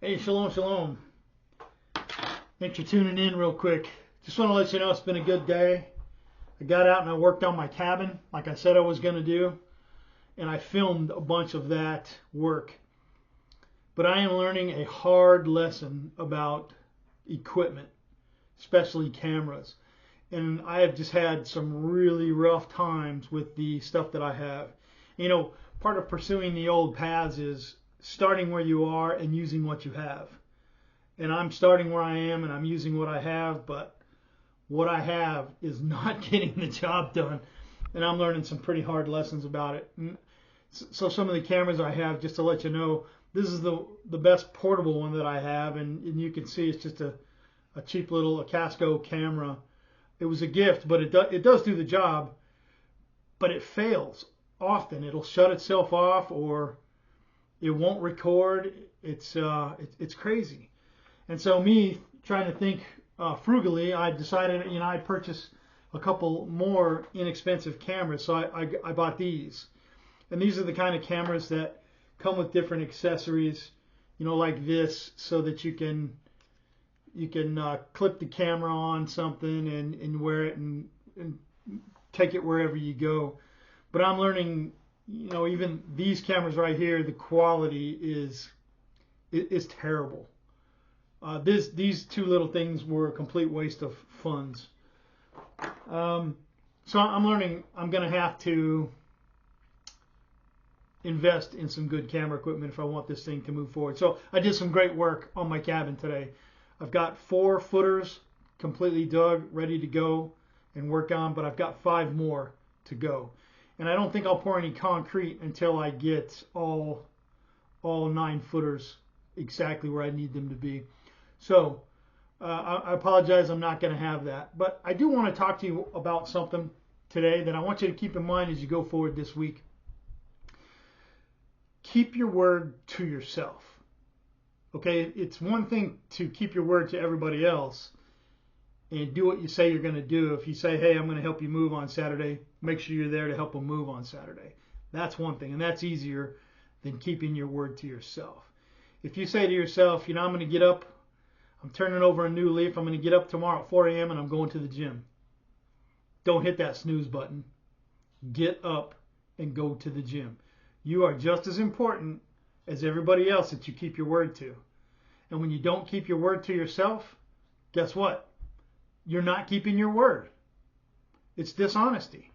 Hey, shalom, shalom. Thanks for tuning in real quick. Just want to let you know it's been a good day. I got out and I worked on my cabin like I said I was going to do, and I filmed a bunch of that work. But I am learning a hard lesson about equipment, especially cameras. And I have just had some really rough times with the stuff that I have. You know, part of pursuing the old paths is starting where you are and using what you have. And I'm starting where I am and I'm using what I have, but what I have is not getting the job done. And I'm learning some pretty hard lessons about it. And so some of the cameras I have, just to let you know, this is the best portable one that I have, and you can see it's just a cheap little Casco camera. It was a gift, but it does do the job, but it fails often. It'll shut itself off or it won't record. It's crazy. And so me trying to think frugally, I decided, I'd purchase a couple more inexpensive cameras. So I bought these. And these are the kind of cameras that come with different accessories, like this, so that you can clip the camera on something and wear it and take it wherever you go. But I'm learning, even these cameras right here, the quality is terrible. These two little things were a complete waste of funds. So I'm learning I'm going to have to invest in some good camera equipment if I want this thing to move forward. So I did some great work on my cabin today. I've got 4 footers completely dug, ready to go and work on, but I've got 5 more to go. And I don't think I'll pour any concrete until I get all 9 footers exactly where I need them to be. So I apologize, I'm not going to have that. But I do want to talk to you about something today that I want you to keep in mind as you go forward this week. Keep your word to yourself. Okay, it's one thing to keep your word to everybody else and do what you say you're going to do. If you say, hey, I'm going to help you move on Saturday, make sure you're there to help them move on Saturday. That's one thing, and that's easier than keeping your word to yourself. If you say to yourself, I'm going to get up, I'm turning over a new leaf, I'm going to get up tomorrow at 4 a.m. and I'm going to the gym. Don't hit that snooze button. Get up and go to the gym. You are just as important as everybody else that you keep your word to. And when you don't keep your word to yourself, guess what? You're not keeping your word. It's dishonesty.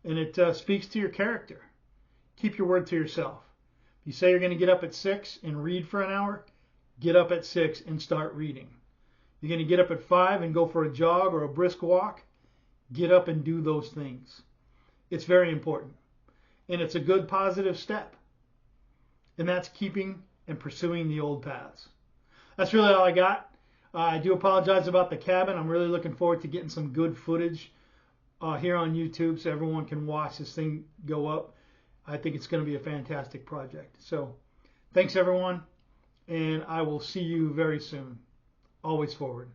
And it speaks to your character. Keep your word to yourself. If you say you're going to get up at 6 and read for an hour, get up at 6 and start reading. You're going to get up at 5 and go for a jog or a brisk walk, get up and do those things. It's very important. And it's a good positive step. And that's keeping and pursuing the old paths. That's really all I got. I do apologize about the cabin. I'm really looking forward to getting some good footage here on YouTube so everyone can watch this thing go up. I think it's going to be a fantastic project. So thanks everyone, and I will see you very soon. Always forward.